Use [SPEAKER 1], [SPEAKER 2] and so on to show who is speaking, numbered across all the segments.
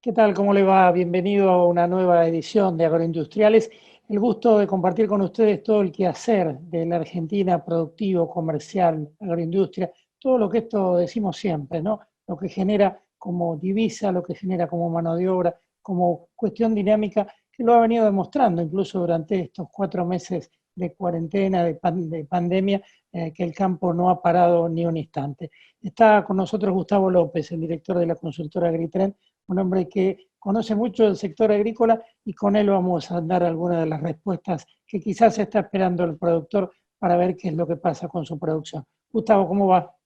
[SPEAKER 1] ¿Qué tal? ¿Cómo le va? Bienvenido a una nueva edición de Agroindustriales. El gusto de compartir con ustedes todo el quehacer de la Argentina, productivo, comercial, agroindustria, todo lo que esto decimos siempre, ¿no? Lo que genera como divisa, lo que genera como mano de obra, como cuestión dinámica, que lo ha venido demostrando incluso durante estos 4 meses de cuarentena, de pandemia, que el campo no ha parado ni un instante. Está con nosotros Gustavo López, el director de la consultora Agritrend, un hombre que conoce mucho del sector agrícola y con él vamos a dar algunas de las respuestas que quizás está esperando el productor para ver qué es lo que pasa con su producción. Gustavo, ¿cómo va?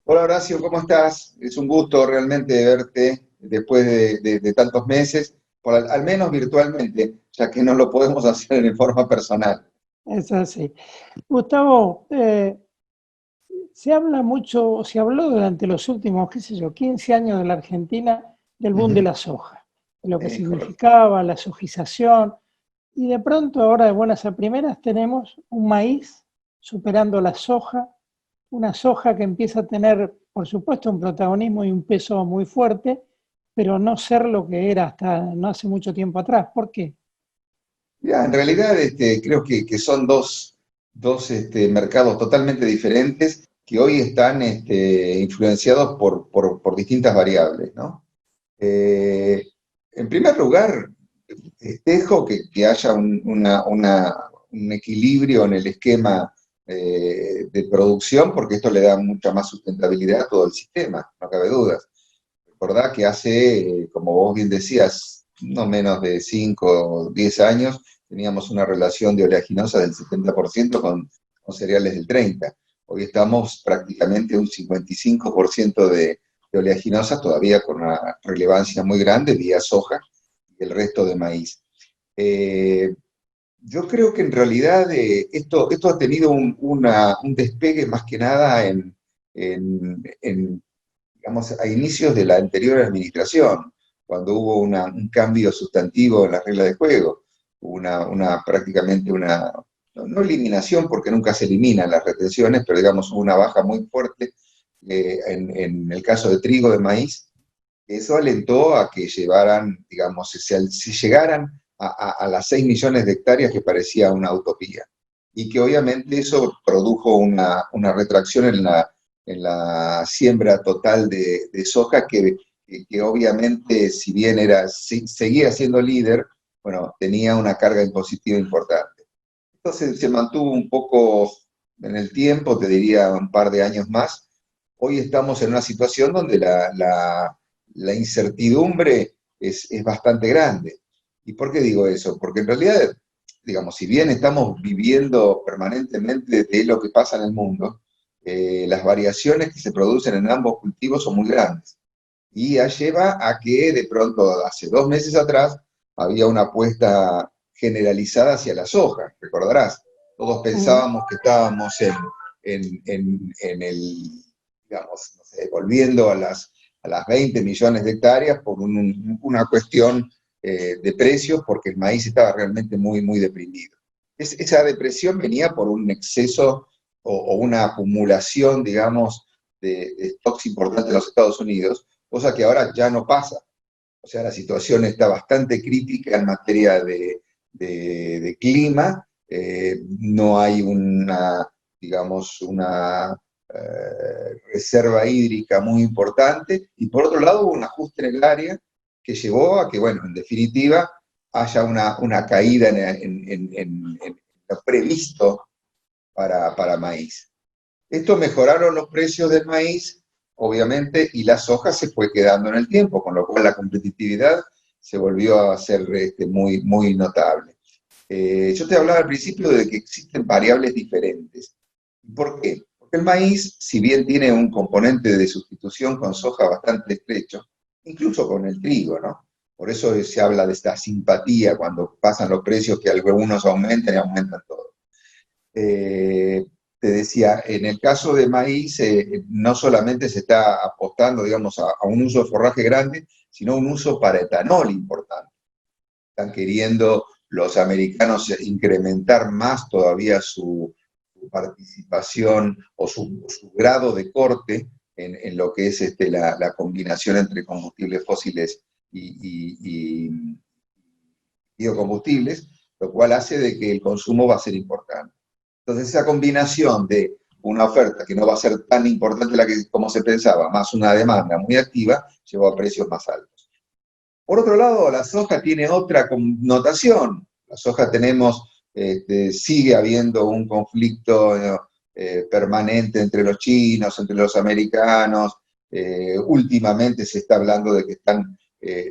[SPEAKER 2] Hola Horacio, ¿cómo estás? Es un gusto realmente verte después de tantos meses, al menos virtualmente, ya que no lo podemos hacer en forma personal.
[SPEAKER 1] Es así. Gustavo, se habla mucho, se habló durante los últimos, qué sé yo, 15 años de la Argentina del boom de
[SPEAKER 2] Ujú.
[SPEAKER 1] la soja, de lo que
[SPEAKER 2] Correcto.
[SPEAKER 1] significaba la sojización, y de pronto ahora de buenas a primeras tenemos un maíz superando la soja, una soja que empieza a tener, por supuesto, un protagonismo y un peso muy fuerte, pero no ser lo que era hasta no hace mucho tiempo atrás. ¿Por qué?
[SPEAKER 2] Ya, en realidad creo que son dos mercados totalmente diferentes que hoy están influenciados por distintas variables, ¿no? Eh, en primer lugar, festejo que haya un equilibrio en el esquema de producción, porque esto le da mucha más sustentabilidad a todo el sistema, no cabe dudas. Recordá que hace, como vos bien decías, no menos de 5 o 10 años, teníamos una relación de oleaginosa del 70% con cereales del 30%. Hoy estamos prácticamente un 55% de oleaginosas, todavía con una relevancia muy grande, vía soja y el resto de maíz. Eh, yo creo que en realidad esto ha tenido un despegue más que nada en, digamos, a inicios de la anterior administración, cuando hubo un cambio sustantivo en las reglas de juego, prácticamente no eliminación, porque nunca se eliminan las retenciones, pero digamos una baja muy fuerte en el caso de trigo, de maíz. Eso alentó a que llevaran, digamos, si llegaran a las 6 millones de hectáreas, que parecía una utopía. Y que obviamente eso produjo una retracción en la siembra total de soja, que obviamente, si bien seguía siendo líder, bueno, tenía una carga impositiva importante. Entonces se mantuvo un poco en el tiempo, te diría un par de años más. Hoy estamos en una situación donde la incertidumbre es bastante grande. ¿Y por qué digo eso? Porque en realidad, digamos, si bien estamos viviendo permanentemente de lo que pasa en el mundo, las variaciones que se producen en ambos cultivos son muy grandes. Y ya lleva a que de pronto, hace 2 meses atrás, había una apuesta generalizada hacia la soja, recordarás. Todos
[SPEAKER 1] Mm.
[SPEAKER 2] pensábamos que estábamos en el, digamos, no sé, volviendo a las 20 millones de hectáreas por una cuestión de precios, porque el maíz estaba realmente muy, muy deprimido. Esa depresión venía por un exceso o una acumulación, digamos, de stocks importantes en los Estados Unidos, cosa que ahora ya no pasa. O sea, la situación está bastante crítica en materia de clima. No hay digamos, una reserva hídrica muy importante, y por otro lado hubo un ajuste en el área que llevó a que, bueno, en definitiva, haya una caída en lo previsto para maíz. Esto mejoraron los precios del maíz, obviamente, y la soja se fue quedando en el tiempo, con lo cual la competitividad se volvió a ser muy, muy notable. Yo te hablaba al principio de que existen variables diferentes. ¿Por qué? Porque el maíz, si bien tiene un componente de sustitución con soja bastante estrecho, incluso con el trigo, ¿no? Por eso se habla de esta simpatía cuando pasan los precios, que algunos aumentan y aumentan todos. Te decía, en el caso de maíz, no solamente se está apostando, digamos, a un uso de forraje grande, sino un uso para etanol importante. Están queriendo los americanos incrementar más todavía su participación o su grado de corte en lo que es la combinación entre combustibles fósiles y biocombustibles, lo cual hace de que el consumo va a ser importante. Entonces, esa combinación de una oferta que no va a ser tan importante como se pensaba, más una demanda muy activa, llevó a precios más altos. Por otro lado, la soja tiene otra connotación. La soja sigue habiendo un conflicto permanente entre los chinos, entre los americanos. Últimamente se está hablando de que están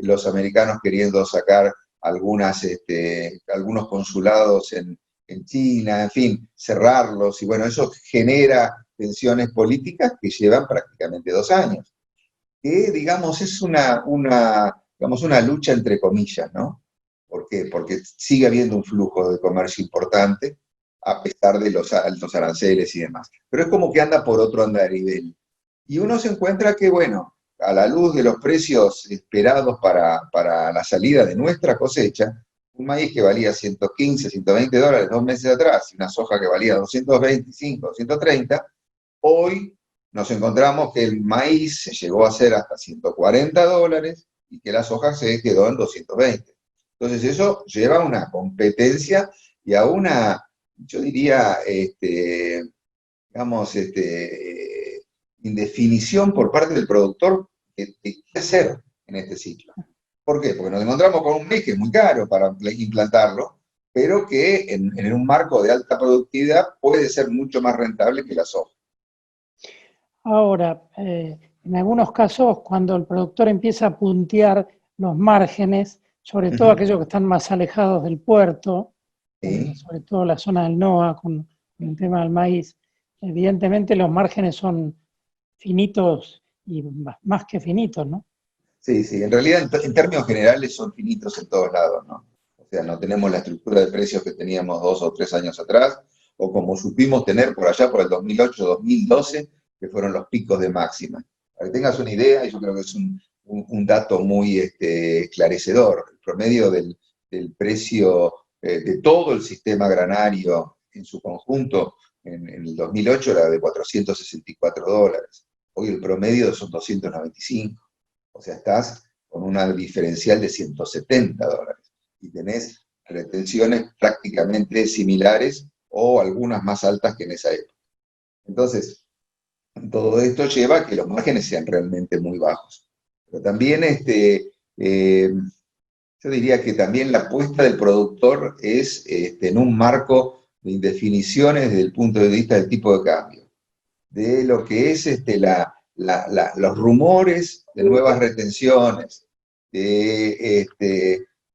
[SPEAKER 2] los americanos queriendo sacar algunos consulados en China, en fin, cerrarlos, y bueno, eso genera tensiones políticas que llevan prácticamente 2 años. Que, digamos, es una lucha entre comillas, ¿no? ¿Por qué? Porque sigue habiendo un flujo de comercio importante, a pesar de los altos aranceles y demás. Pero es como que anda por otro andarivel. Y uno se encuentra que, bueno, a la luz de los precios esperados para la salida de nuestra cosecha, un maíz que valía 115, 120 dólares 2 meses atrás, y una soja que valía 225, 230, hoy nos encontramos que el maíz se llegó a ser hasta 140 dólares y que la soja se quedó en 220. Entonces eso lleva a una competencia y a una, yo diría, digamos, indefinición por parte del productor de qué hacer en este ciclo. ¿Por qué? Porque nos encontramos con un maíz que es muy caro para implantarlo, pero que en un marco de alta productividad puede ser mucho más rentable que la soja.
[SPEAKER 1] Ahora, en algunos casos, cuando el productor empieza a puntear los márgenes, sobre todo aquellos que están más alejados del puerto,
[SPEAKER 2] Sí.
[SPEAKER 1] sobre todo la zona del NOA con el tema del maíz, evidentemente los márgenes son finitos y más que finitos, ¿no?
[SPEAKER 2] Sí, sí, en realidad en términos generales son finitos en todos lados, ¿no? O sea, no tenemos la estructura de precios que teníamos 2 o 3 años atrás, o como supimos tener por allá por el 2008, 2012, que fueron los picos de máxima. Para que tengas una idea, y yo creo que es un dato muy esclarecedor, el promedio del precio de todo el sistema granario en su conjunto en el 2008 era de 464 dólares. Hoy el promedio son 295. O sea, estás con una diferencial de 170 dólares y tenés retenciones prácticamente similares o algunas más altas que en esa época. Entonces, todo esto lleva a que los márgenes sean realmente muy bajos. Pero también, yo diría que también la apuesta del productor es en un marco de indefiniciones desde el punto de vista del tipo de cambio, de lo que es los rumores de nuevas retenciones, de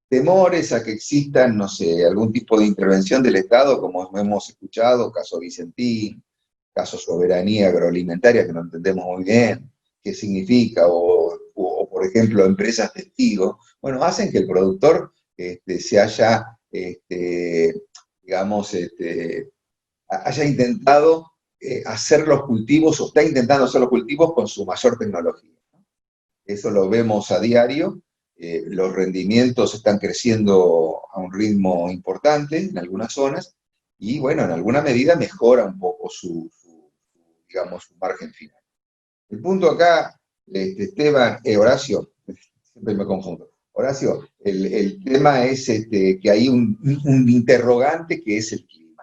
[SPEAKER 2] temores a que existan, no sé, algún tipo de intervención del Estado, como hemos escuchado, caso Vicentín, caso soberanía agroalimentaria, que no entendemos muy bien qué significa, o por ejemplo, empresas testigos, bueno, hacen que el productor se haya, digamos, haya intentado hacer los cultivos, o está intentando hacer los cultivos con su mayor tecnología. Eso lo vemos a diario, los rendimientos están creciendo a un ritmo importante en algunas zonas, y bueno, en alguna medida mejora un poco digamos, su margen final. El punto acá, Esteban, Horacio, siempre me confundo. Horacio, el tema es que hay un interrogante que es el clima.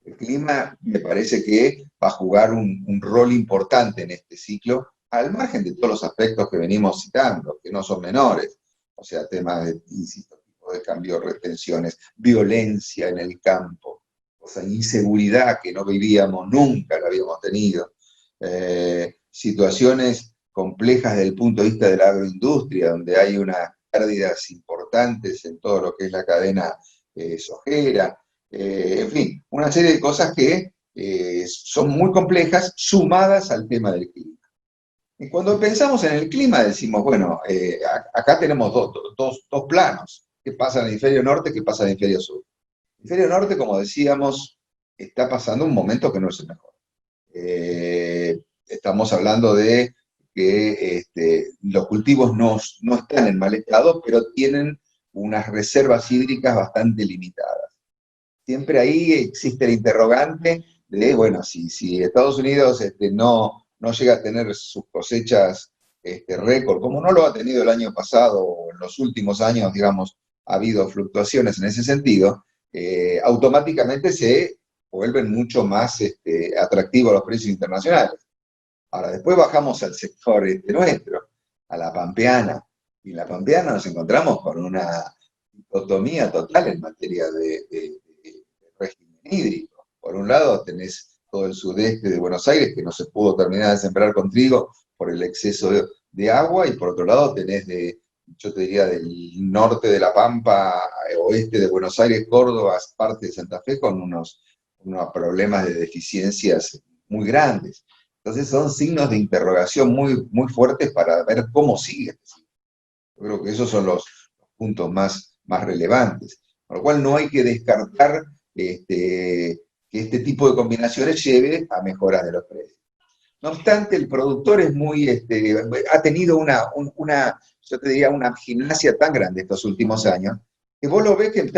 [SPEAKER 2] El clima me parece que va a jugar un rol importante en este ciclo, al margen de todos los aspectos que venimos citando, que no son menores. O sea, temas de, insisto, tipo de cambio, retenciones, violencia en el campo, o sea, inseguridad que no vivíamos, nunca la habíamos tenido. Situaciones complejas desde el punto de vista de la agroindustria, donde hay unas pérdidas importantes en todo lo que es la cadena sojera. En fin, una serie de cosas que son muy complejas sumadas al tema del clima. Y cuando pensamos en el clima decimos, bueno, acá tenemos dos planos. ¿Qué pasa en el hemisferio norte? ¿Qué pasa en el hemisferio sur? El hemisferio norte, como decíamos, está pasando un momento que no es el mejor. Estamos hablando de que los cultivos no están en mal estado, pero tienen unas reservas hídricas bastante limitadas. Siempre ahí existe el interrogante de, bueno, si Estados Unidos no llega a tener sus cosechas récord, como no lo ha tenido el año pasado o en los últimos años, digamos, ha habido fluctuaciones en ese sentido, automáticamente se vuelven mucho más atractivos los precios internacionales. Ahora, después bajamos al sector nuestro, a la pampeana, y en la pampeana nos encontramos con una dicotomía total en materia de régimen hídrico. Por un lado tenés todo el sudeste de Buenos Aires, que no se pudo terminar de sembrar con trigo por el exceso de agua, y por otro lado tenés yo te diría, del norte de La Pampa, oeste de Buenos Aires, Córdoba, parte de Santa Fe, con unos problemas de deficiencias muy grandes. Entonces son signos de interrogación muy, muy fuertes para ver cómo sigue. Yo creo que esos son los puntos más relevantes. Con lo cual no hay que descartar que este tipo de combinaciones lleve a mejoras de los precios. No obstante, el productor es ha tenido yo te diría, una gimnasia tan grande estos últimos años, que vos lo ves que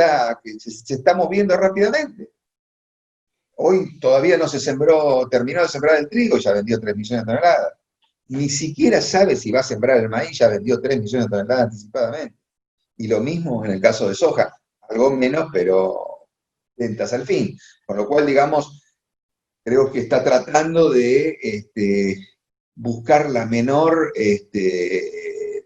[SPEAKER 2] se está moviendo rápidamente. Hoy todavía no terminó de sembrar el trigo, ya vendió 3 millones de toneladas. Ni siquiera sabe si va a sembrar el maíz, ya vendió 3 millones de toneladas anticipadamente. Y lo mismo en el caso de soja, algo menos, pero ventas al fin. Con lo cual, digamos, creo que está tratando de buscar la menor,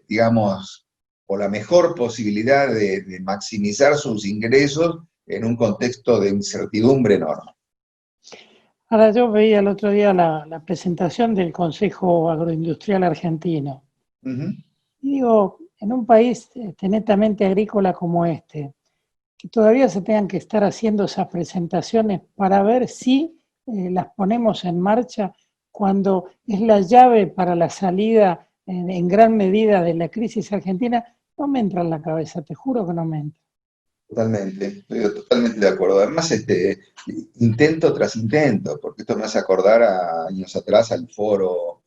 [SPEAKER 2] digamos, o la mejor posibilidad de maximizar sus ingresos en un contexto de incertidumbre enorme.
[SPEAKER 1] Ahora, yo veía el otro día la presentación del Consejo Agroindustrial Argentino.
[SPEAKER 2] Uh-huh.
[SPEAKER 1] Y digo, en un país netamente agrícola como este, que todavía se tengan que estar haciendo esas presentaciones para ver si las ponemos en marcha cuando es la llave para la salida en gran medida de la crisis argentina, no me entra en la cabeza, te juro que no me entra.
[SPEAKER 2] Totalmente, estoy totalmente de acuerdo. Además, intento tras intento, porque esto me hace acordar a años atrás al foro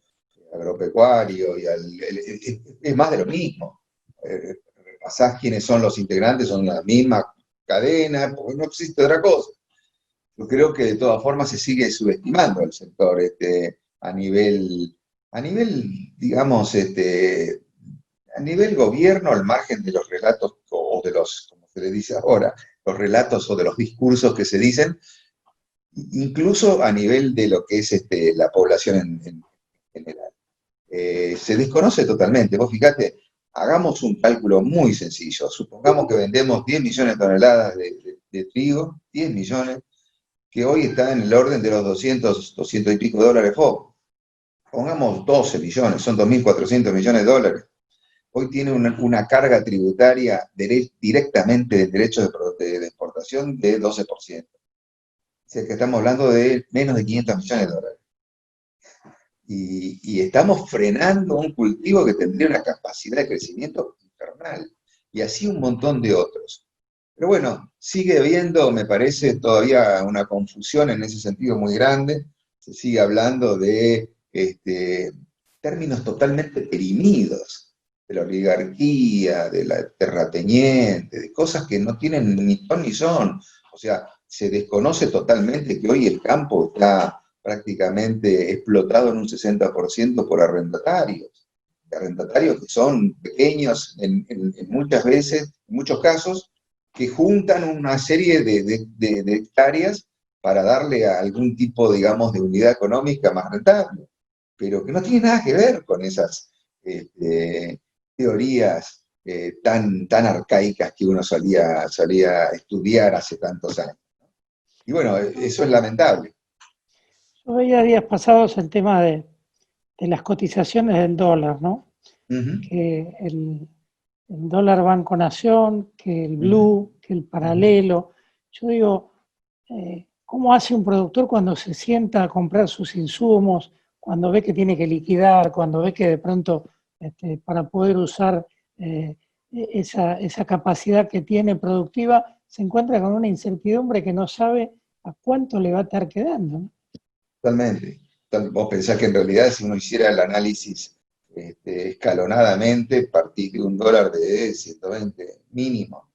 [SPEAKER 2] agropecuario es más de lo mismo. Repasás quiénes son los integrantes, son la misma cadena, porque no existe otra cosa. Yo creo que de todas formas se sigue subestimando el sector a nivel, digamos, a nivel gobierno, al margen de los relatos o de los, como se le dice ahora, los relatos o de los discursos que se dicen, incluso a nivel de lo que es la población en general. Se desconoce totalmente. Vos fíjate, hagamos un cálculo muy sencillo. Supongamos que vendemos 10 millones de toneladas de trigo, 10 millones, que hoy está en el orden de los 200 y pico dólares FOB. Pongamos 12 millones, son 2.400 millones de dólares. Hoy tiene una carga tributaria directamente del derecho de exportación de 12%. O sea que estamos hablando de menos de 500 millones de dólares. Y estamos frenando un cultivo que tendría una capacidad de crecimiento infernal. Y así un montón de otros. Pero bueno, sigue habiendo, me parece, todavía una confusión en ese sentido muy grande. Se sigue hablando de términos totalmente perimidos, de la oligarquía, de la terrateniente, de cosas que no tienen ni ton ni son. O sea, se desconoce totalmente que hoy el campo está prácticamente explotado en un 60% por arrendatarios que son pequeños en muchos casos, que juntan una serie de hectáreas para darle a algún tipo, digamos, de unidad económica más rentable, pero que no tiene nada que ver con esas teorías tan arcaicas que uno solía estudiar hace tantos años. Y bueno, eso es lamentable.
[SPEAKER 1] Yo veía días pasados el tema de las cotizaciones del dólar, ¿no?
[SPEAKER 2] Uh-huh.
[SPEAKER 1] Que el dólar Banco Nación, que el blue, que el paralelo. Yo digo, ¿cómo hace un productor cuando se sienta a comprar sus insumos, cuando ve que tiene que liquidar, cuando ve que de pronto para poder usar esa capacidad que tiene productiva, se encuentra con una incertidumbre que no sabe a cuánto le va a estar quedando, ¿no?
[SPEAKER 2] Totalmente. Vos pensás que en realidad si uno hiciera el análisis escalonadamente, partir de un dólar de 120 mínimo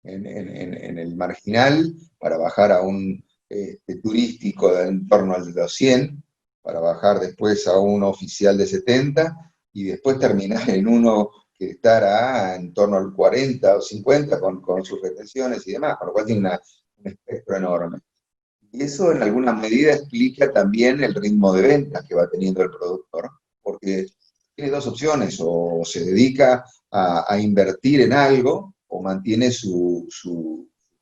[SPEAKER 2] en el marginal, para bajar a un turístico de en torno al de los 100, para bajar después a un oficial de 70, y después terminar en uno que estará en torno al 40 o 50 con sus retenciones y demás, con lo cual tiene un espectro enorme. Y eso en alguna medida explica también el ritmo de ventas que va teniendo el productor, porque tiene dos opciones: o se dedica a invertir en algo, o mantiene su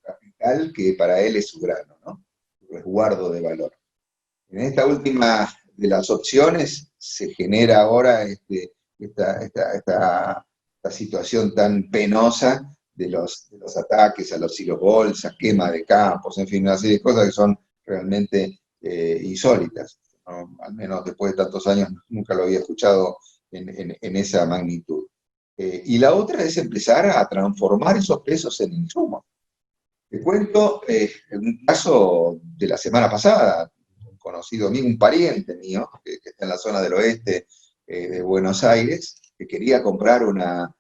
[SPEAKER 2] capital, que para él es su grano, ¿no? Su resguardo de valor. En esta última de las opciones se genera ahora esta situación tan penosa de los ataques a los silos bolsas, quema de campos, en fin, una serie de cosas que son realmente insólitas, ¿no? Al menos después de tantos años nunca lo había escuchado en esa magnitud. Y la otra es empezar a transformar esos pesos en insumos. Te cuento un caso de la semana pasada. Un conocido mío, un pariente mío, que está en la zona del oeste de Buenos Aires, que quería comprar una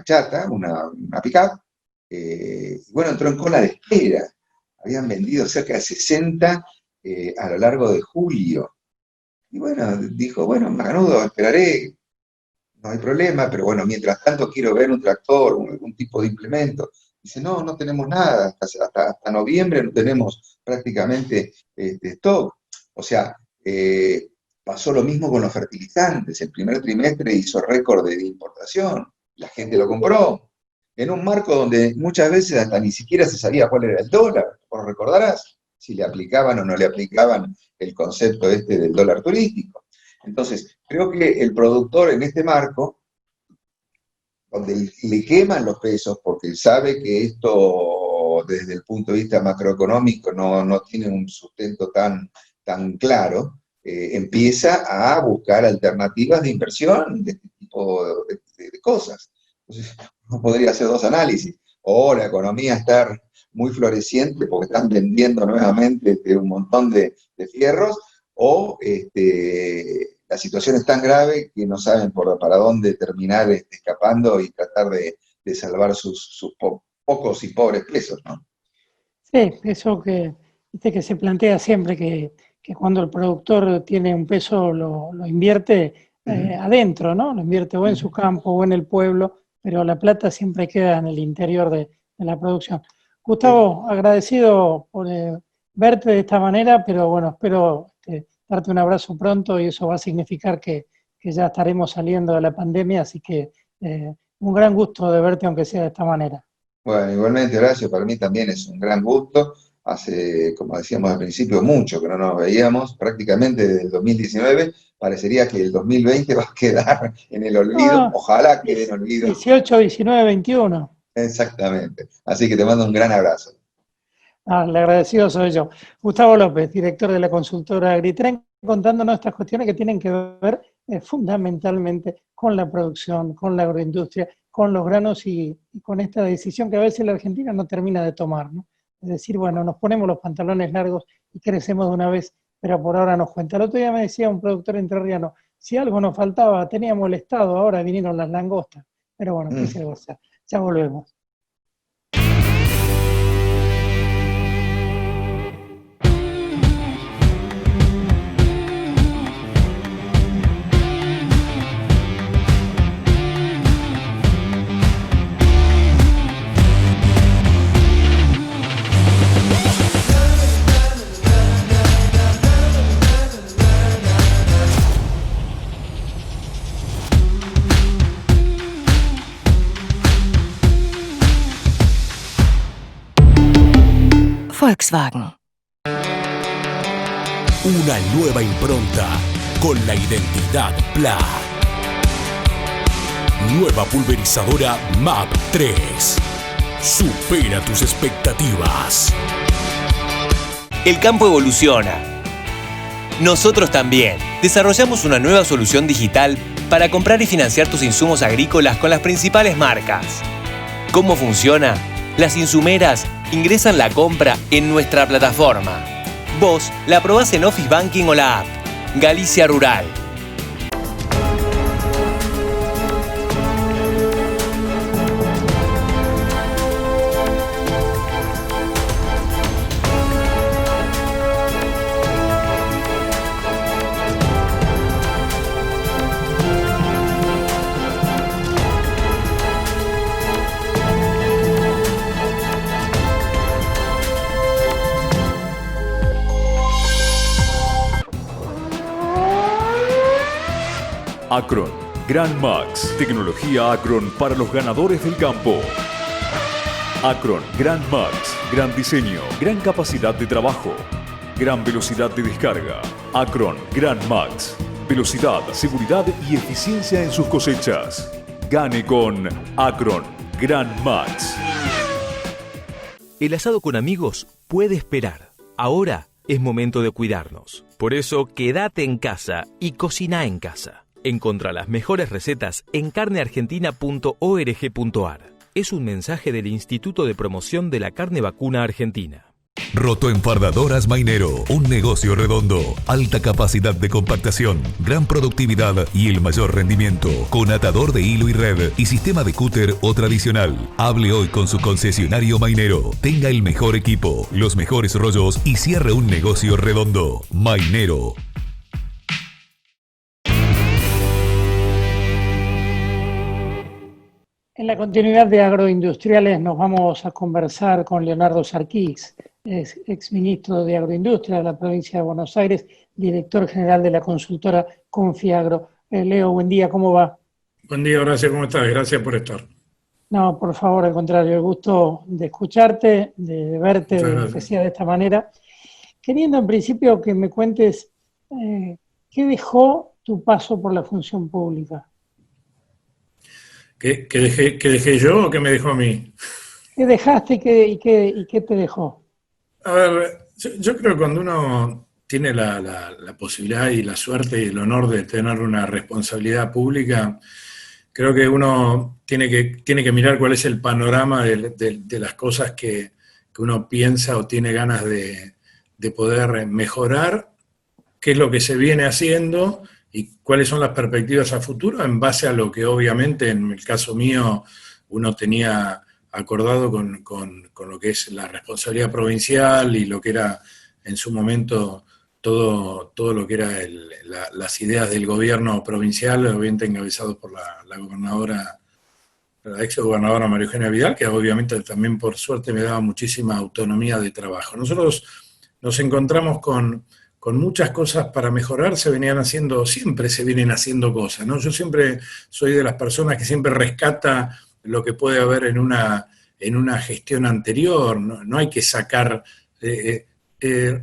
[SPEAKER 2] chata, una pick-up, y bueno, entró en cola de espera. Habían vendido cerca de 60 a lo largo de julio. Y bueno, dijo, bueno, Macanudo, esperaré, no hay problema, pero bueno, mientras tanto quiero ver un tractor, algún tipo de implemento. Dice, no tenemos nada, hasta noviembre no tenemos prácticamente stock. O sea, pasó lo mismo con los fertilizantes. El primer trimestre hizo récord de importación, la gente lo compró, en un marco donde muchas veces hasta ni siquiera se sabía cuál era el dólar. ¿Lo recordarás? Si le aplicaban o no le aplicaban el concepto del dólar turístico. Entonces, creo que el productor en este marco, donde le queman los pesos, porque sabe que esto, desde el punto de vista macroeconómico, no tiene un sustento tan claro, empieza a buscar alternativas de inversión de este tipo de cosas. Entonces, uno podría hacer dos análisis: o la economía está muy floreciente porque están vendiendo nuevamente un montón de fierros, o la situación es tan grave que no saben para dónde terminar escapando y tratar de salvar sus pocos y pobres pesos, ¿no?
[SPEAKER 1] Sí, eso que se plantea siempre, que cuando el productor tiene un peso lo invierte adentro, ¿no? Lo invierte o en su campo o en el pueblo, pero la plata siempre queda en el interior de la producción. Gustavo, agradecido por verte de esta manera, pero bueno, espero darte un abrazo pronto, y eso va a significar que ya estaremos saliendo de la pandemia, así que un gran gusto de verte, aunque sea de esta manera.
[SPEAKER 2] Bueno, igualmente, Horacio, para mí también es un gran gusto. Hace, como decíamos al principio, mucho que no nos veíamos, prácticamente desde el 2019. Parecería que el 2020 va a quedar en el olvido.
[SPEAKER 1] No,
[SPEAKER 2] Ojalá quede en olvido.
[SPEAKER 1] 18, 19, 21.
[SPEAKER 2] Exactamente. Así que te mando un gran abrazo.
[SPEAKER 1] El agradecido soy yo. Gustavo López, director de la consultora Agritren, contándonos estas cuestiones que tienen que ver fundamentalmente con la producción, con la agroindustria, con los granos y con esta decisión que a veces la Argentina no termina de tomar, ¿no? Es decir, bueno, nos ponemos los pantalones largos y crecemos de una vez, pero por ahora nos cuenta. El otro día me decía un productor entrerriano, si algo nos faltaba, teníamos el Estado, ahora vinieron las langostas. Pero bueno, ¿qué se va a hacer? Ya volvemos.
[SPEAKER 3] Volkswagen.
[SPEAKER 4] Una nueva impronta con la identidad PLA. Nueva pulverizadora MAP 3. Supera tus expectativas.
[SPEAKER 5] El campo evoluciona. Nosotros también. Desarrollamos una nueva solución digital para comprar y financiar tus insumos agrícolas con las principales marcas. ¿Cómo funciona? Las insumeras ingresan la compra en nuestra plataforma. Vos la probás en Office Banking o la app. Galicia Rural.
[SPEAKER 3] Acron, Gran Max, tecnología Acron para los ganadores del campo. Acron, Gran Max, gran diseño, gran capacidad de trabajo, gran velocidad de descarga. Acron, Gran Max, velocidad, seguridad y eficiencia en sus cosechas. Gane con Acron, Gran Max.
[SPEAKER 5] El asado con amigos puede esperar. Ahora es momento de cuidarnos. Por eso, quédate en casa y cocina en casa. Encontrá las mejores recetas en carneargentina.org.ar. Es un mensaje del Instituto de Promoción de la Carne Vacuna Argentina.
[SPEAKER 4] Rotoenfardadoras Mainero, un negocio redondo, alta capacidad de compactación, gran productividad y el mayor rendimiento, con atador de hilo y red y sistema de cúter o tradicional. Hable hoy con su concesionario Mainero, tenga el mejor equipo, los mejores rollos y cierre un negocio redondo. Mainero.
[SPEAKER 1] En la continuidad de Agroindustriales nos vamos a conversar con Leonardo Sarquís, exministro de Agroindustria de la provincia de Buenos Aires, director general de la consultora Confiagro. Leo, buen día, ¿cómo va?
[SPEAKER 6] Buen día, Horacio, ¿cómo estás? Gracias por estar.
[SPEAKER 1] No, por favor, al contrario, el gusto de escucharte, de verte, que sea de esta manera. Queriendo en principio que me cuentes qué dejó tu paso por la función pública.
[SPEAKER 6] ¿Qué dejé yo o qué me dejó a mí?
[SPEAKER 1] ¿Qué dejaste y qué te dejó?
[SPEAKER 6] A ver, yo creo que cuando uno tiene la posibilidad y la suerte y el honor de tener una responsabilidad pública, creo que uno tiene que mirar cuál es el panorama de las cosas que uno piensa o tiene ganas de poder mejorar, qué es lo que se viene haciendo y cuáles son las perspectivas a futuro en base a lo que obviamente en el caso mío uno tenía acordado con lo que es la responsabilidad provincial y lo que era en su momento todo lo que era las ideas del gobierno provincial, obviamente encabezados por la gobernadora, la ex gobernadora María Eugenia Vidal, que obviamente también por suerte me daba muchísima autonomía de trabajo. Nosotros nos encontramos con muchas cosas para mejorar, siempre se vienen haciendo cosas, ¿no? Yo siempre soy de las personas que siempre rescata lo que puede haber en una gestión anterior, no hay que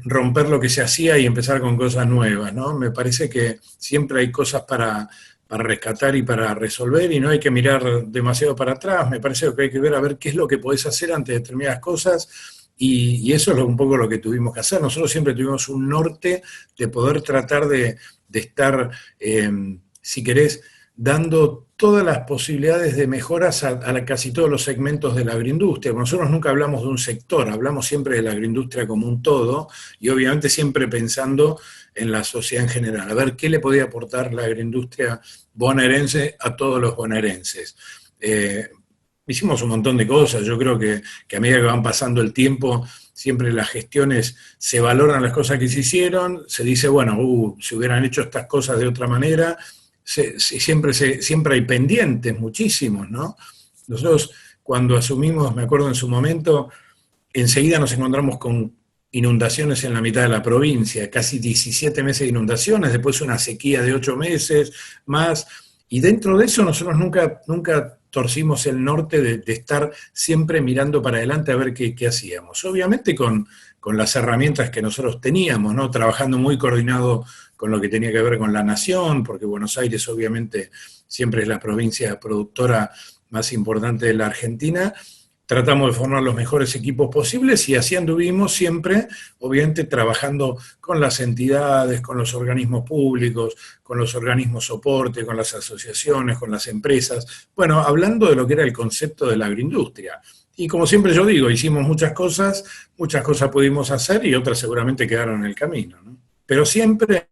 [SPEAKER 6] romper lo que se hacía y empezar con cosas nuevas, ¿no? Me parece que siempre hay cosas para rescatar y para resolver y no hay que mirar demasiado para atrás, me parece que hay que ver a ver qué es lo que podés hacer ante determinadas cosas. Y eso es un poco lo que tuvimos que hacer. Nosotros siempre tuvimos un norte de poder tratar de estar, si querés, dando todas las posibilidades de mejoras a casi todos los segmentos de la agroindustria. Nosotros nunca hablamos de un sector, hablamos siempre de la agroindustria como un todo y obviamente siempre pensando en la sociedad en general. A ver qué le podía aportar la agroindustria bonaerense a todos los bonaerenses. Hicimos un montón de cosas, yo creo que a medida que van pasando el tiempo, siempre las gestiones se valoran las cosas que se hicieron, se dice, bueno, se hubieran hecho estas cosas de otra manera, siempre hay pendientes, muchísimos, ¿no? Nosotros cuando asumimos, me acuerdo en su momento, enseguida nos encontramos con inundaciones en la mitad de la provincia, casi 17 meses de inundaciones, después una sequía de 8 meses más, y dentro de eso nosotros nunca torcimos el norte de estar siempre mirando para adelante a ver qué hacíamos. Obviamente con las herramientas que nosotros teníamos, ¿no? Trabajando muy coordinado con lo que tenía que ver con la nación, porque Buenos Aires obviamente siempre es la provincia productora más importante de la Argentina. Tratamos de formar los mejores equipos posibles y así anduvimos siempre, obviamente trabajando con las entidades, con los organismos públicos, con los organismos soporte, con las asociaciones, con las empresas. Bueno, hablando de lo que era el concepto de la agroindustria. Y como siempre yo digo, hicimos muchas cosas pudimos hacer y otras seguramente quedaron en el camino, ¿no? Pero siempre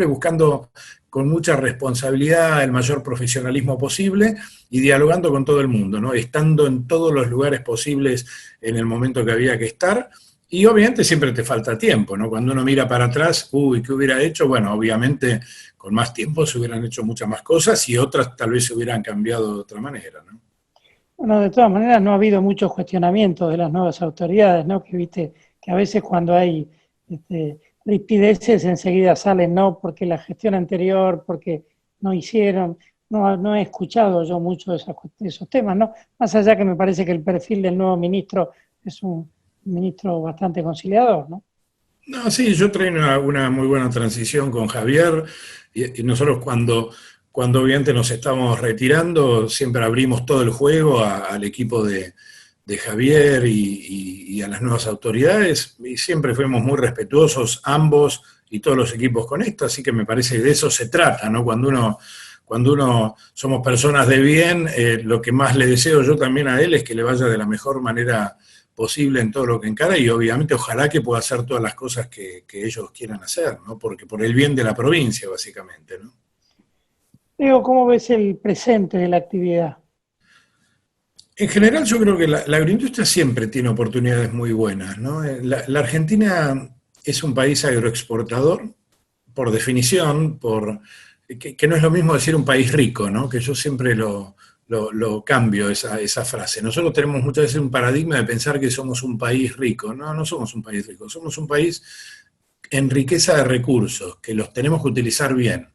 [SPEAKER 6] buscando con mucha responsabilidad, el mayor profesionalismo posible y dialogando con todo el mundo, ¿no? Estando en todos los lugares posibles en el momento que había que estar. Y obviamente siempre te falta tiempo, ¿no? Cuando uno mira para atrás, ¿qué hubiera hecho? Bueno, obviamente con más tiempo se hubieran hecho muchas más cosas y otras tal vez se hubieran cambiado de otra manera, ¿no?
[SPEAKER 1] Bueno, de todas maneras no ha habido muchos cuestionamientos de las nuevas autoridades, ¿no? Que viste que a veces cuando hay rispideces enseguida salen, ¿no? Porque la gestión anterior, porque no hicieron. No he escuchado yo mucho de esos temas, ¿no? Más allá que me parece que el perfil del nuevo ministro es un ministro bastante conciliador, ¿no?
[SPEAKER 6] No, sí, yo traigo una muy buena transición con Javier y nosotros cuando obviamente nos estamos retirando, siempre abrimos todo el juego al equipo de Javier y a las nuevas autoridades y siempre fuimos muy respetuosos ambos y todos los equipos con esto, así que me parece que de eso se trata, ¿no? Cuando uno somos personas de bien, lo que más le deseo yo también a él es que le vaya de la mejor manera posible en todo lo que encara y obviamente ojalá que pueda hacer todas las cosas que ellos quieran hacer, ¿no? Porque por el bien de la provincia, básicamente, ¿no?
[SPEAKER 1] Diego, ¿cómo ves el presente de la actividad?
[SPEAKER 6] En general yo creo que la agroindustria siempre tiene oportunidades muy buenas, ¿no? La Argentina es un país agroexportador, por definición, que no es lo mismo decir un país rico, ¿no? Que yo siempre lo cambio esa frase. Nosotros tenemos muchas veces un paradigma de pensar que somos un país rico. No, no somos un país rico, somos un país en riqueza de recursos, que los tenemos que utilizar bien.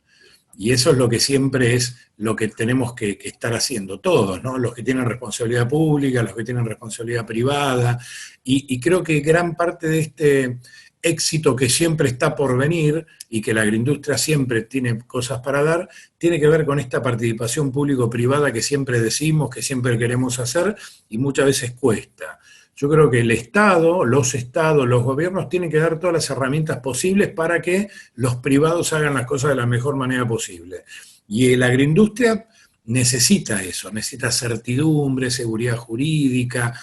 [SPEAKER 6] Y eso es lo que siempre es lo que tenemos que estar haciendo todos, ¿no? Los que tienen responsabilidad pública, los que tienen responsabilidad privada, y creo que gran parte de este éxito que siempre está por venir y que la agroindustria siempre tiene cosas para dar, tiene que ver con esta participación público-privada que siempre decimos, que siempre queremos hacer y muchas veces cuesta. Yo creo que el Estado, los gobiernos tienen que dar todas las herramientas posibles para que los privados hagan las cosas de la mejor manera posible. Y la agroindustria necesita eso, necesita certidumbre, seguridad jurídica,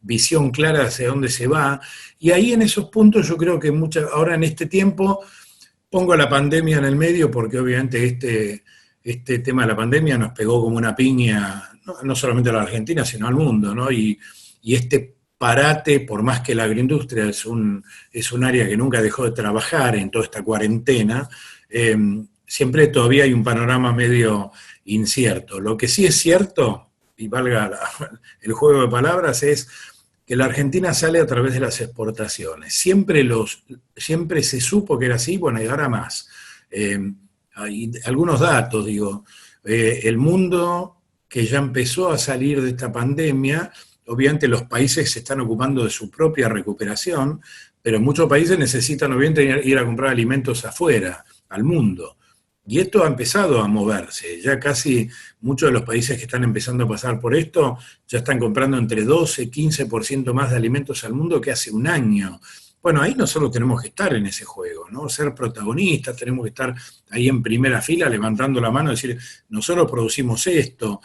[SPEAKER 6] visión clara hacia dónde se va, y ahí en esos puntos yo creo que ahora en este tiempo pongo la pandemia en el medio porque obviamente este tema de la pandemia nos pegó como una piña, no solamente a la Argentina, sino al mundo, ¿no? Y este parate, por más que la agroindustria es un área que nunca dejó de trabajar en toda esta cuarentena, siempre todavía hay un panorama medio incierto. Lo que sí es cierto, y valga el juego de palabras, es que la Argentina sale a través de las exportaciones. Siempre se supo que era así, bueno, y ahora más. Hay algunos datos, digo, el mundo que ya empezó a salir de esta pandemia, obviamente los países se están ocupando de su propia recuperación, pero muchos países necesitan obviamente ir a comprar alimentos afuera, al mundo. Y esto ha empezado a moverse, ya casi muchos de los países que están empezando a pasar por esto ya están comprando entre 12 y 15% más de alimentos al mundo que hace un año. Bueno, ahí nosotros tenemos que estar en ese juego, ¿no? Ser protagonistas, tenemos que estar ahí en primera fila levantando la mano y decir, nosotros producimos esto,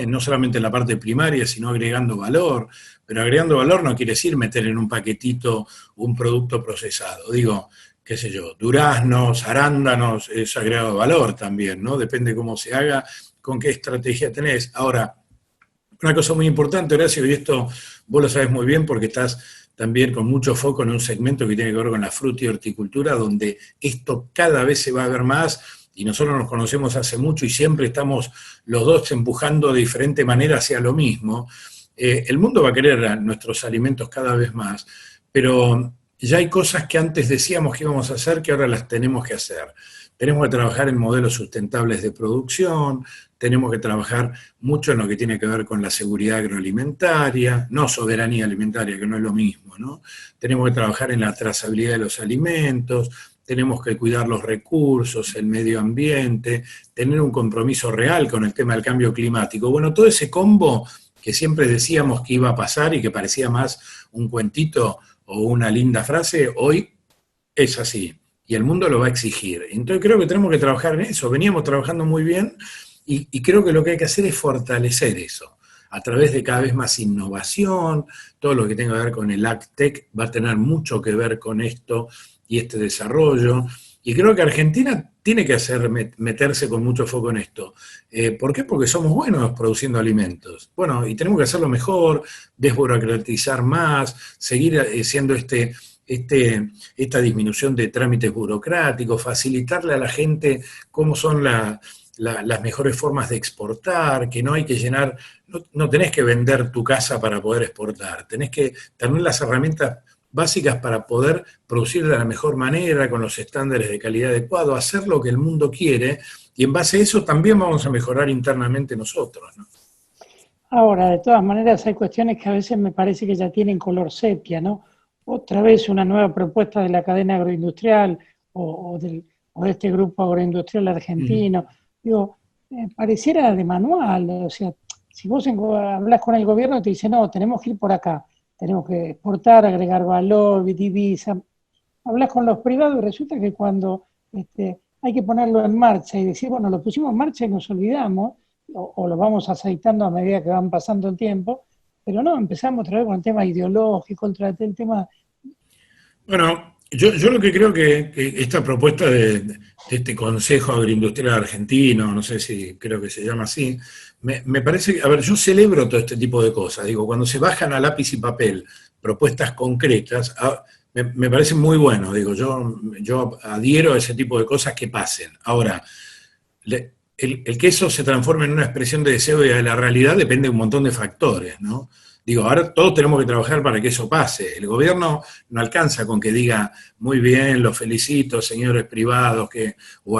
[SPEAKER 6] no solamente en la parte primaria, sino agregando valor, pero agregando valor no quiere decir meter en un paquetito un producto procesado, digo, qué sé yo, duraznos, arándanos, es agregado valor también, ¿no? Depende cómo se haga, con qué estrategia tenés. Ahora, una cosa muy importante, Horacio, y esto vos lo sabés muy bien porque estás también con mucho foco en un segmento que tiene que ver con la fruta y horticultura, donde esto cada vez se va a ver más, y nosotros nos conocemos hace mucho y siempre estamos los dos empujando de diferente manera hacia lo mismo. El mundo va a querer nuestros alimentos cada vez más, pero ya hay cosas que antes decíamos que íbamos a hacer que ahora las tenemos que hacer. Tenemos que trabajar en modelos sustentables de producción, tenemos que trabajar mucho en lo que tiene que ver con la seguridad agroalimentaria, no soberanía alimentaria, que no es lo mismo, ¿no? Tenemos que trabajar en la trazabilidad de los alimentos, tenemos que cuidar los recursos, el medio ambiente, tener un compromiso real con el tema del cambio climático. Bueno, todo ese combo que siempre decíamos que iba a pasar y que parecía más un cuentito o una linda frase, hoy es así, y el mundo lo va a exigir. Entonces creo que tenemos que trabajar en eso, veníamos trabajando muy bien, y creo que lo que hay que hacer es fortalecer eso, a través de cada vez más innovación, todo lo que tenga que ver con el AgTech va a tener mucho que ver con esto y este desarrollo, y creo que Argentina tiene que meterse con mucho foco en esto. ¿Por qué? Porque somos buenos produciendo alimentos. Bueno, y tenemos que hacerlo mejor, desburocratizar más, seguir haciendo esta disminución de trámites burocráticos, facilitarle a la gente cómo son las mejores formas de exportar, que no hay que llenar, no tenés que vender tu casa para poder exportar, tenés que tener las herramientas básicas para poder producir de la mejor manera, con los estándares de calidad adecuados, hacer lo que el mundo quiere, y en base a eso también vamos a mejorar internamente nosotros, ¿no?
[SPEAKER 1] Ahora, de todas maneras, hay cuestiones que a veces me parece que ya tienen color sepia, ¿no? Otra vez una nueva propuesta de la cadena agroindustrial o de este grupo agroindustrial argentino. Digo, pareciera de manual, o sea, si vos hablas con el gobierno te dice, no, tenemos que ir por acá, tenemos que exportar, agregar valor, divisa. Hablas con los privados y resulta que cuando hay que ponerlo en marcha y decir, bueno, lo pusimos en marcha y nos olvidamos, o lo vamos aceitando a medida que van pasando el tiempo, pero no, empezamos otra vez con el tema ideológico, el tema...
[SPEAKER 6] Bueno, yo lo que creo que esta propuesta de este Consejo Agroindustrial Argentino, no sé si creo que se llama así, me parece que, a ver, yo celebro todo este tipo de cosas, digo, cuando se bajan a lápiz y papel propuestas concretas, me parece muy bueno, digo, yo adhiero a ese tipo de cosas que pasen. Ahora, el que eso se transforme en una expresión de deseo y de la realidad depende de un montón de factores, ¿no? Digo, ahora todos tenemos que trabajar para que eso pase. El gobierno no alcanza con que diga, muy bien, los felicito, señores privados, o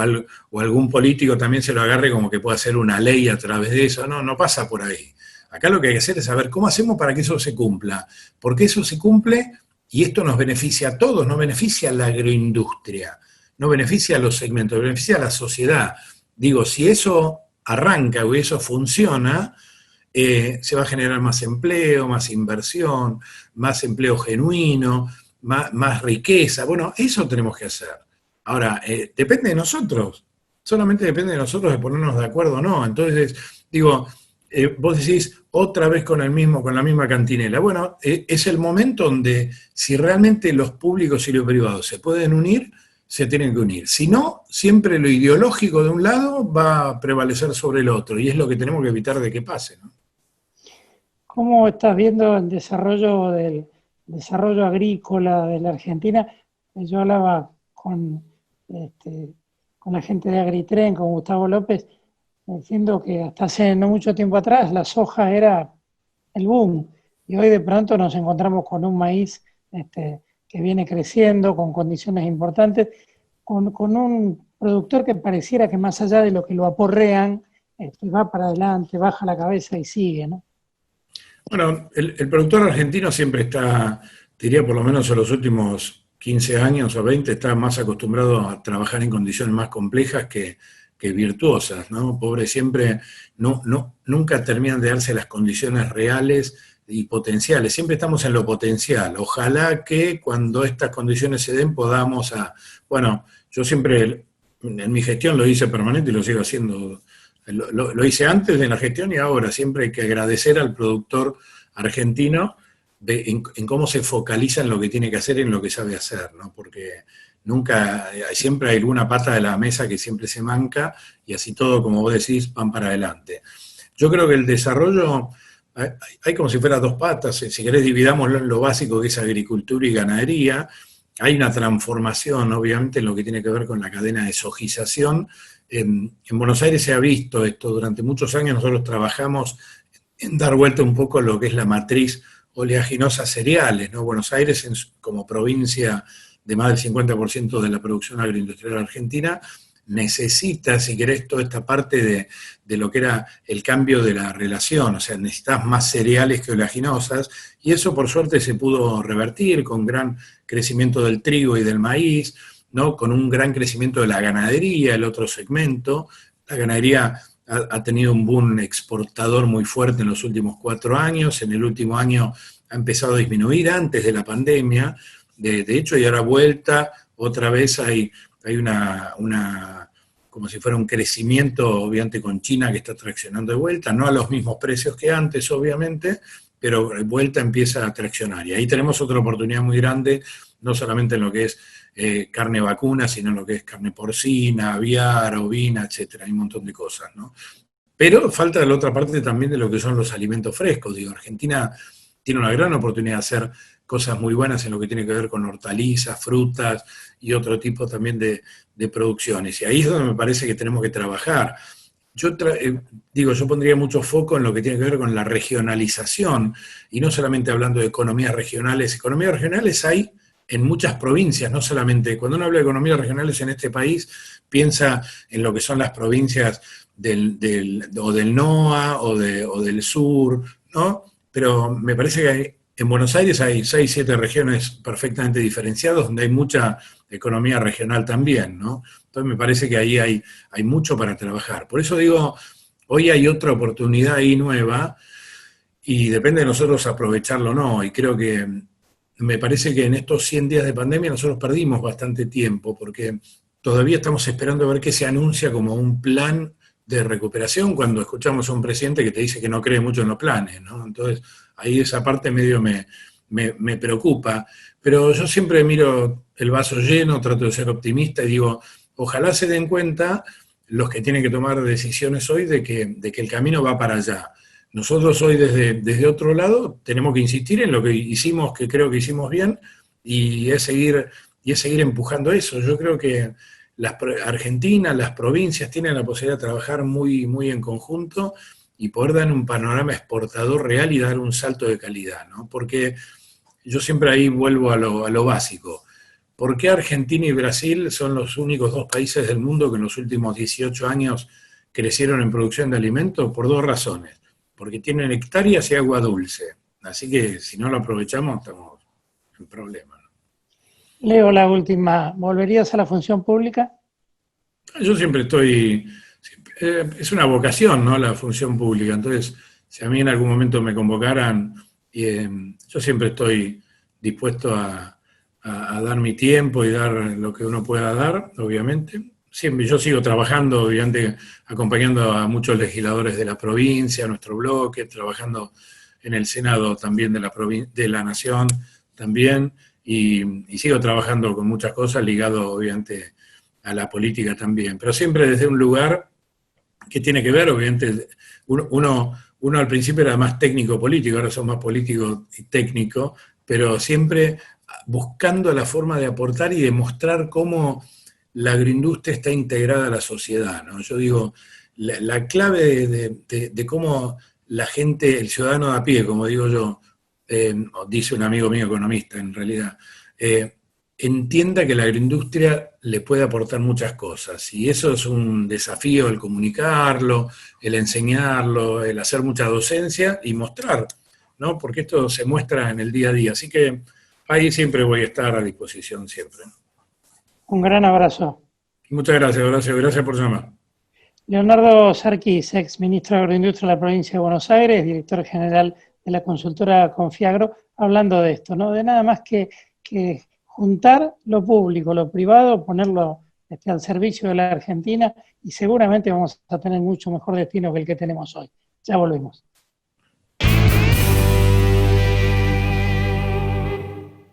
[SPEAKER 6] algún político también se lo agarre como que pueda hacer una ley a través de eso. No pasa por ahí. Acá lo que hay que hacer es saber cómo hacemos para que eso se cumpla. Porque eso se cumple y esto nos beneficia a todos, no beneficia a la agroindustria, no beneficia a los segmentos, beneficia a la sociedad. Digo, si eso arranca o eso funciona, se va a generar más empleo, más inversión, más empleo genuino, más riqueza. Bueno, eso tenemos que hacer. Ahora, depende de nosotros, solamente depende de nosotros de ponernos de acuerdo o no. Entonces, digo, vos decís otra vez con la misma cantinela. Bueno, es el momento donde si realmente los públicos y los privados se pueden unir, se tienen que unir. Si no, siempre lo ideológico de un lado va a prevalecer sobre el otro, y es lo que tenemos que evitar de que pase, ¿no?
[SPEAKER 1] ¿Cómo estás viendo el desarrollo agrícola de la Argentina? Yo hablaba con la gente de Agritren, con Gustavo López, diciendo que hasta hace no mucho tiempo atrás la soja era el boom, y hoy de pronto nos encontramos con un maíz que viene creciendo, con condiciones importantes, con un productor que pareciera que más allá de lo que lo aporrean, va para adelante, baja la cabeza y sigue, ¿no?
[SPEAKER 6] Bueno, el productor argentino siempre está, diría por lo menos en los últimos 15 años o 20, está más acostumbrado a trabajar en condiciones más complejas que virtuosas, ¿no? Pobre, siempre, nunca terminan de darse las condiciones reales y potenciales, siempre estamos en lo potencial. Ojalá que cuando estas condiciones se den podamos bueno, yo siempre en mi gestión lo hice permanente y lo sigo haciendo. Lo hice antes de la gestión y ahora siempre hay que agradecer al productor argentino en cómo se focaliza en lo que tiene que hacer y en lo que sabe hacer, ¿no? Porque siempre hay alguna pata de la mesa que siempre se manca y así todo, como vos decís, van para adelante. Yo creo que el desarrollo, hay como si fuera dos patas, si querés dividámoslo en lo básico que es agricultura y ganadería. Hay una transformación, obviamente, en lo que tiene que ver con la cadena de sojización. En Buenos Aires se ha visto esto durante muchos años. Nosotros trabajamos en dar vuelta un poco a lo que es la matriz oleaginosa cereales, ¿no? Buenos Aires, como provincia de más del 50% de la producción agroindustrial argentina, necesita, si querés, toda esta parte de lo que era el cambio de la relación, o sea, necesitas más cereales que oleaginosas, y eso por suerte se pudo revertir con gran crecimiento del trigo y del maíz, ¿no? Con un gran crecimiento de la ganadería, el otro segmento. La ganadería ha tenido un boom exportador muy fuerte en los últimos 4 años, en el último año ha empezado a disminuir antes de la pandemia, de hecho, y ahora vuelta, otra vez hay como si fuera un crecimiento, obviamente, con China que está traccionando de vuelta, no a los mismos precios que antes, obviamente, pero de vuelta empieza a traccionar. Y ahí tenemos otra oportunidad muy grande, no solamente en lo que es carne vacuna, sino en lo que es carne porcina, aviar, ovina, etcétera. Hay un montón de cosas, ¿no? Pero falta la otra parte también de lo que son los alimentos frescos. Digo, Argentina tiene una gran oportunidad de hacer cosas muy buenas en lo que tiene que ver con hortalizas, frutas y otro tipo también de producciones. Y ahí es donde me parece que tenemos que trabajar. yo pondría mucho foco en lo que tiene que ver con la regionalización, y no solamente hablando de economías regionales. Economías regionales hay en muchas provincias, no solamente, cuando uno habla de economías regionales en este país, piensa en lo que son las provincias del NOA o del sur, ¿no? Pero me parece que en Buenos Aires hay 6, 7 regiones perfectamente diferenciadas, donde hay mucha economía regional también, ¿no? Entonces me parece que ahí hay mucho para trabajar. Por eso digo, hoy hay otra oportunidad ahí nueva, y depende de nosotros aprovecharlo o no, y creo que me parece que en estos 100 días de pandemia nosotros perdimos bastante tiempo, porque todavía estamos esperando a ver qué se anuncia como un plan de recuperación, cuando escuchamos a un presidente que te dice que no cree mucho en los planes, ¿no? Entonces, ahí esa parte medio me preocupa, pero yo siempre miro el vaso lleno, trato de ser optimista y digo, ojalá se den cuenta los que tienen que tomar decisiones hoy de que el camino va para allá. Nosotros hoy desde otro lado tenemos que insistir en lo que hicimos, que creo que hicimos bien, y es seguir empujando eso. Yo creo que Argentina, las provincias tienen la posibilidad de trabajar muy, muy en conjunto y poder dar un panorama exportador real y dar un salto de calidad, ¿no? Porque yo siempre ahí vuelvo a lo básico. ¿Por qué Argentina y Brasil son los únicos 2 países del mundo que en los últimos 18 años crecieron en producción de alimentos? Por 2 razones. Porque tienen hectáreas y agua dulce. Así que si no lo aprovechamos, estamos en problemas.
[SPEAKER 1] Leo, la última. ¿Volverías a la función pública?
[SPEAKER 6] Yo siempre es una vocación, ¿no? La función pública. Entonces, si a mí en algún momento me convocaran, yo siempre estoy dispuesto a dar mi tiempo y dar lo que uno pueda dar, obviamente. Siempre yo sigo trabajando, obviamente, acompañando a muchos legisladores de la provincia, nuestro bloque, trabajando en el Senado también de la Nación también, y sigo trabajando con muchas cosas ligado, obviamente, a la política también, pero siempre desde un lugar que tiene que ver, obviamente, uno al principio era más técnico-político, ahora son más político y técnico, pero siempre buscando la forma de aportar y demostrar cómo la agroindustria está integrada a la sociedad, ¿no? Yo digo, la clave de cómo la gente, el ciudadano de a pie, como digo yo, dice un amigo mío economista en realidad, entienda que la agroindustria le puede aportar muchas cosas, y eso es un desafío, el comunicarlo, el enseñarlo, el hacer mucha docencia y mostrar, ¿no? Porque esto se muestra en el día a día, así que ahí siempre voy a estar a disposición, siempre.
[SPEAKER 1] Un gran abrazo.
[SPEAKER 6] Muchas gracias, Horacio, gracias por llamar.
[SPEAKER 1] Leonardo Sarquís, ex ministro de Agroindustria de la provincia de Buenos Aires, director general de la consultora Confiagro, hablando de esto, ¿no? De nada más que juntar lo público, lo privado, ponerlo al servicio de la Argentina, y seguramente vamos a tener mucho mejor destino que el que tenemos hoy. Ya volvemos.